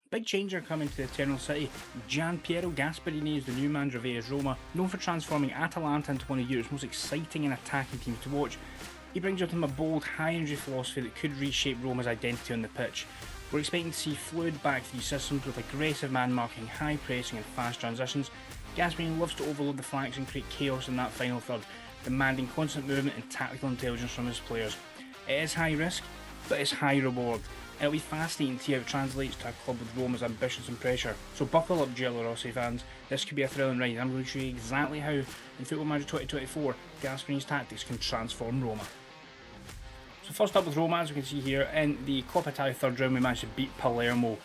Big change are coming to the Eternal City. Gianpiero Gasperini is the new manager of AS Roma, known for transforming Atalanta into one of Europe's most exciting and attacking teams to watch. He brings with him a bold, high-energy philosophy that could reshape Roma's identity on the pitch. We're expecting to see fluid back three systems with aggressive man-marking, high pressing and fast transitions. Gasperini loves to overload the flanks and create chaos in that final third, demanding constant movement and tactical intelligence from his players. It is high risk, but it's high reward. It'll be fascinating to see how it translates to a club with Roma's ambitions and pressure. So buckle up, Giallorossi fans. This could be a thrilling ride. I'm going to show you exactly how, in Football Manager 2024, Gasperini's tactics can transform Roma. So first up with Roma, as we can see here, in the Coppa Italia third round we managed to beat Palermo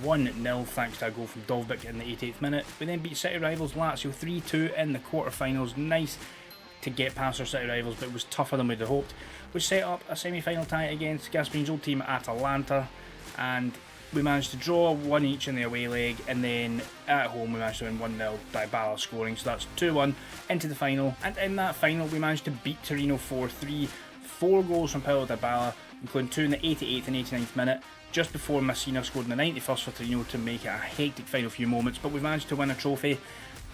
1-0 thanks to a goal from Dovbyk in the 88th minute. We then beat City rivals Lazio 3-2 in the quarter-finals. Nice to get past our City rivals, but it was tougher than we'd have hoped, which set up a semi-final tie against Gasperini's old team Atalanta, and we managed to draw 1 each in the away leg, and then at home we managed to win 1-0, Dybala scoring, so that's 2-1 into the final. And in that final we managed to beat Torino 4-3, 4 goals from Paulo Dybala, including 2 in the 88th and 89th minute, just before Messina scored in the 91st for Torino to make it a hectic final few moments. But we managed to win a trophy,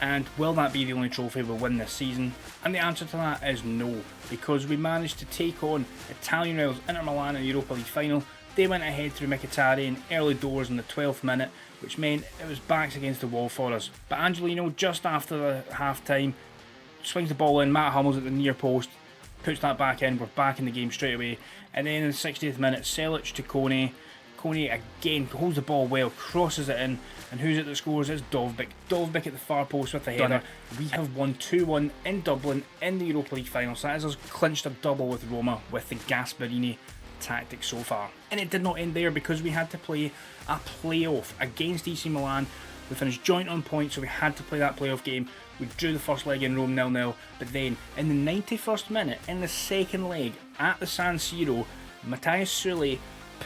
and will that be the only trophy we'll win this season? And the answer to that is no, because we managed to take on Italian rivals Inter Milan in the Europa League final. They went ahead through Mkhitaryan early doors in the 12th minute, which meant it was backs against the wall for us. But Angelino, just after the half time, swings the ball in, Matt Hummels at the near post, puts that back in, we're back in the game straight away. And then in the 60th minute, Selic to Kone. Kone again holds the ball well, crosses it in, and who's it that scores? It's Dovbyk. Dovbyk at the far post with the header. We have won 2-1 in Dublin in the Europa League final, so that has us clinched a double with Roma with the Gasperini tactic so far. And it did not end there, because we had to play a playoff against AC Milan. We finished joint on points, so we had to play that playoff game. We drew the first leg in Rome 0-0, but then in the 91st minute, in the second leg at the San Siro, Matthias Sully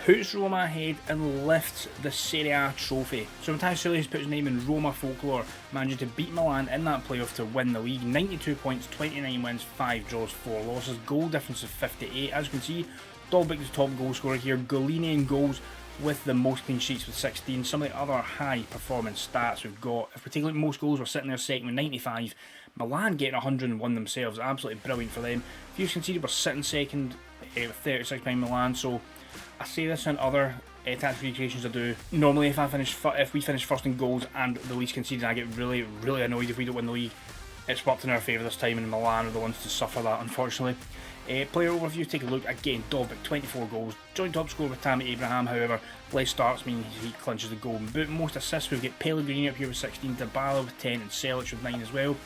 puts Roma ahead and lifts the Serie A trophy. So Matthias Sully has put his name in Roma folklore, managing to beat Milan in that playoff to win the league. 92 points, 29 wins, 5 draws, 4 losses, goal difference of 58. As you can see, Dovbyk is the top goal scorer here, Golini in goals with the most clean sheets with 16. Some of the other high performance stats we've got, if we take a look at most goals, we're sitting there second with 95. Milan getting 101 themselves, absolutely brilliant for them. Fewest conceded, we're sitting second with 36 behind Milan. So I say this in other tactical recreations I do. Normally if we finish first in goals and the least conceded, I get really annoyed if we don't win the league. It's worked in our favour this time, and Milan are the ones to suffer that, unfortunately. Player overview, take a look. Again, Dovbyk, 24 goals. Joint top scorer with Tammy Abraham, however, less starts mean he clinches the golden boot. Most assists, we've got Pellegrini up here with 16, Dybala with 10, and Selic with 9 as well.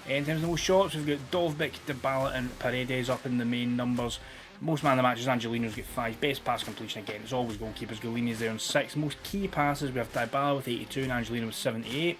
In terms of the most shots, we've got Dovbyk, Dybala and Paredes up in the main numbers. Most man of the matches, Angelino's got 5. Best pass completion, again, it's always goalkeepers. Golini's there on 6. Most key passes, we have Dybala with 82 and Angelino with 78.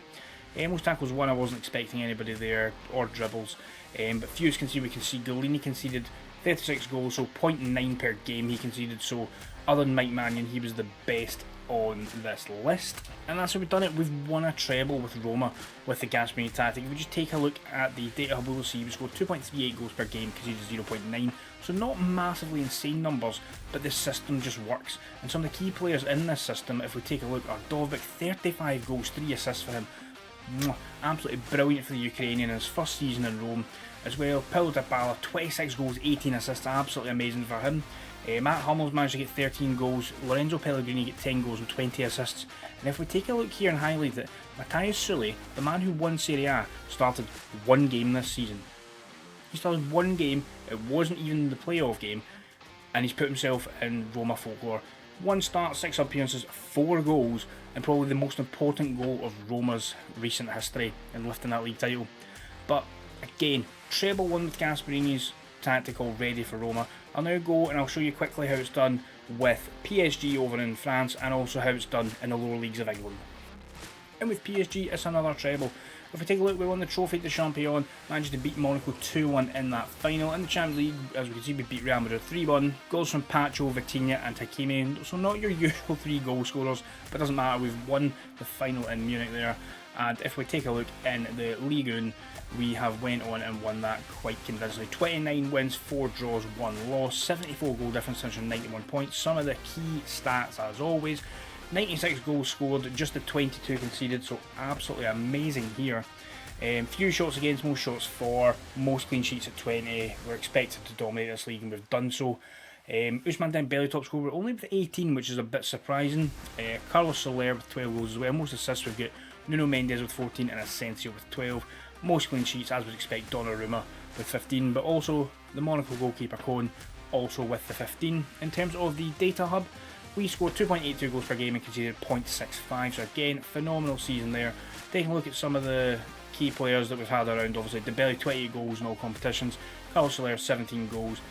Most tackles 1, I wasn't expecting anybody there, or dribbles. But fewest conceded, we can see Golini conceded 36 goals, so 0.9 per game he conceded. So other than Mike Mannion, he was the best on this list. And that's how we've done it. We've won a treble with Roma with the Gasperini tactic. If we just take a look at the data hub, we'll see we scored 2.38 goals per game, conceded 0.9. So not massively insane numbers, but this system just works. And some of the key players in this system, if we take a look, are Dovbyk, 35 goals, 3 assists for him. Absolutely brilliant for the Ukrainian in his first season in Rome. As well, Paulo Dybala, 26 goals, 18 assists, absolutely amazing for him. Matt Hummels managed to get 13 goals, Lorenzo Pellegrini get 10 goals and 20 assists. And if we take a look here and highlight it, Matthias Sully, the man who won Serie A, started 1 game this season. He started 1 game, it wasn't even the playoff game, and he's put himself in Roma folklore. 1 start, 6 appearances, 4 goals, and probably the most important goal of Roma's recent history in lifting that league title. But again, treble won with Gasperini's tactical ready for Roma. I'll now go and I'll show you quickly how it's done with PSG over in France, and also how it's done in the lower leagues of England. And with PSG, it's another treble. If we take a look, we won the Trophy de Champion, managed to beat Monaco 2-1 in that final. In the Champions League, as we can see, we beat Real Madrid 3-1. Goals from Pacho, Vitinha and Hakimi, so not your usual 3 goal scorers, but it doesn't matter, we've won the final in Munich there. And if we take a look in the Ligue 1, we have went on and won that quite convincingly. 29 wins, 4 draws, 1 loss, 74 goal difference, 191 points. Some of the key stats, as always, 96 goals scored, just the 22 conceded, so absolutely amazing here. Few shots against, most shots for, most clean sheets at 20. We're expected to dominate this league and we've done so. Ousmane Dembele top scorer, only with 18, which is a bit surprising. Carlos Soler with 12 goals as well. Most assists we've got Nuno Mendes with 14 and Asensio with 12. Most clean sheets, as we'd expect, Donnarumma with 15, but also the Monaco goalkeeper Cohen also with the 15. In terms of the data hub, we scored 2.82 goals per game and conceded 0.65, so again, phenomenal season there. Taking a look at some of the key players that we've had around, obviously Dybala 28 goals in all competitions, Carlos Soler 17 goals,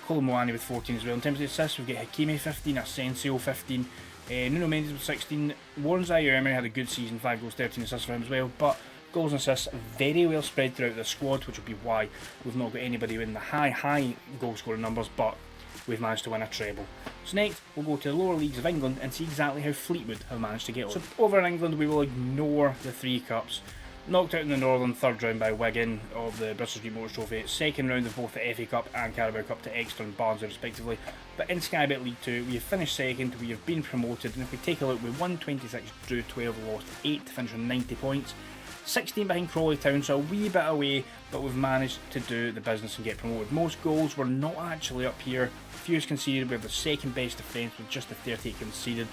Kolo Muani with 14 as well. In terms of the assists, we've got Hakimi 15, Asensio 15, Nuno Mendes with 16, Warren Zaire-Emery had a good season, 5 goals, 13 assists for him as well, but goals and assists very well spread throughout the squad, which will be why we've not got anybody in the high goal scoring numbers, but we've managed to win a treble. So next, we'll go to the lower leagues of England and see exactly how Fleetwood have managed to get on. So over in England, we will ignore the 3 cups. Knocked out in the Northern third round by Wigan of the Bristol Street Motors Trophy, second round of both the FA Cup and Carabao Cup to Exeter and Barnsley respectively. But in Sky Bet League 2, we have finished second, we have been promoted, and if we take a look, we won 26, drew 12, lost 8 to finish on 90 points. 16 behind Crawley Town, so a wee bit away, but we've managed to do the business and get promoted. Most goals were not actually up here. Fewest conceded, we have the second best defence with just the 38 conceded.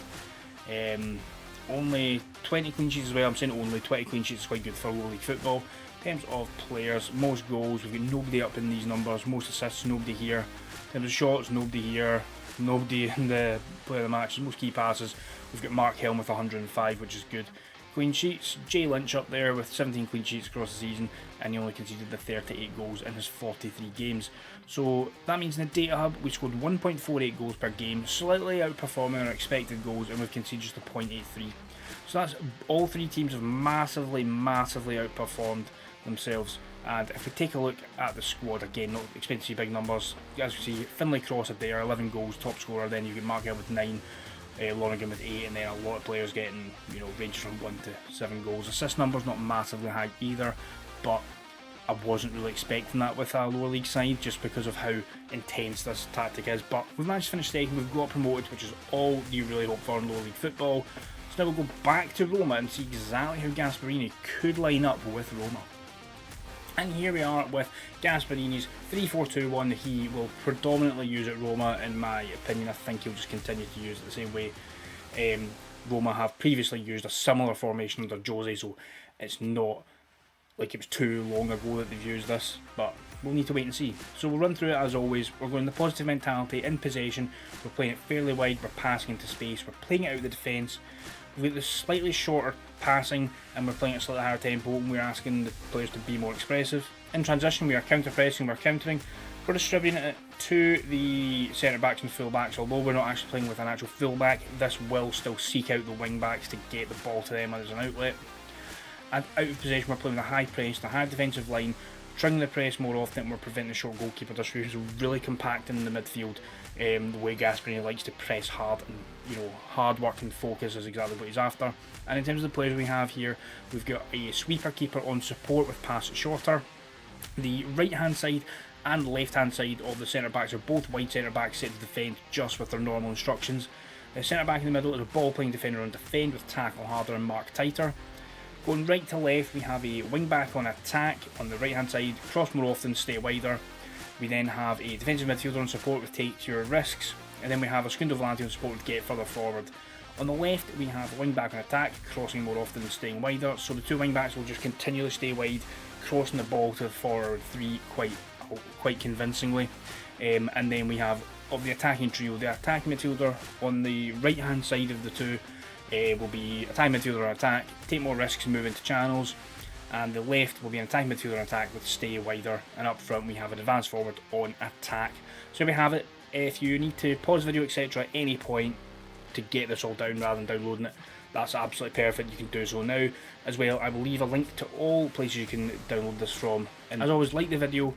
Only 20 clean sheets as well. I'm saying only 20 clean sheets is quite good for low league football. In terms of players, most goals, we've got nobody up in these numbers. Most assists, nobody here. In terms of shots, nobody here. Nobody in the player of the matches. Most key passes, we've got Mark Helm with 105, which is good. Clean sheets, Jay Lynch up there with 17 clean sheets across the season, and he only conceded the 38 goals in his 43 games. So that means in the data hub we scored 1.48 goals per game, slightly outperforming our expected goals, and we've conceded just a 0.83. So that's all 3 teams have massively outperformed themselves. And if we take a look at the squad, again, not expecting to see big numbers. As you see, Finlay Cross there, 11 goals, top scorer. Then you get Mark Hill with 9. Lonergan with 8, and then a lot of players getting, ranges from 1 to 7 goals. Assist numbers not massively high either, but I wasn't really expecting that with a lower league side just because of how intense this tactic is. But we've managed to finish second, we've got promoted, which is all you really hope for in lower league football. So now we'll go back to Roma and see exactly how Gasperini could line up with Roma. And here we are with Gasperini's 3-4-2-1 he will predominantly use at Roma, in my opinion. I think he'll just continue to use it the same way Roma have previously used a similar formation under Jose, so it's not like it was too long ago that they've used this, but we'll need to wait and see. So we'll run through it as always. We're going the positive mentality, in possession, we're playing it fairly wide, we're passing into space, we're playing it out of the defence. We've got the slightly shorter passing and we're playing at a slightly higher tempo, and we're asking the players to be more expressive. In transition we are counter-pressing, we're countering, we're distributing it to the centre-backs and full-backs. Although we're not actually playing with an actual full-back, this will still seek out the wing-backs to get the ball to them as an outlet. And out of possession we're playing with a high press, the high defensive line, triggering the press more often, and we're preventing the short goalkeeper distribution, so really compacting the midfield. The way Gasperini likes to press hard, and hard work and focus is exactly what he's after. And in terms of the players we have here, we've got a sweeper keeper on support with pass shorter. The right hand side and left hand side of the centre backs are both wide centre backs set to defend just with their normal instructions. The centre back in the middle is a ball playing defender on defend with tackle harder and mark tighter. Going right to left, we have a wing back on attack on the right hand side, cross more often, stay wider. We then have a defensive midfielder on support with take your risks, and then we have a Scundo Volante on support with get further forward. On the left we have a wing back on attack, crossing more often and staying wider, so the two wing backs will just continually stay wide, crossing the ball to the forward 3 quite convincingly. And then we have, of the attacking trio, the attacking midfielder on the right hand side of the two will be attacking midfielder on attack, take more risks and move into channels. And the left will be an attacking midfielder on attack with stay wider, and up front we have an advanced forward on attack. So we have it. If you need to pause the video etc at any point to get this all down rather than downloading it, that's absolutely perfect, you can do so now. As well, I will leave a link to all places you can download this from. And as always, like the video,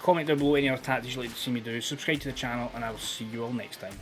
comment down below any other tactics you'd like to see me do, subscribe to the channel, and I will see you all next time.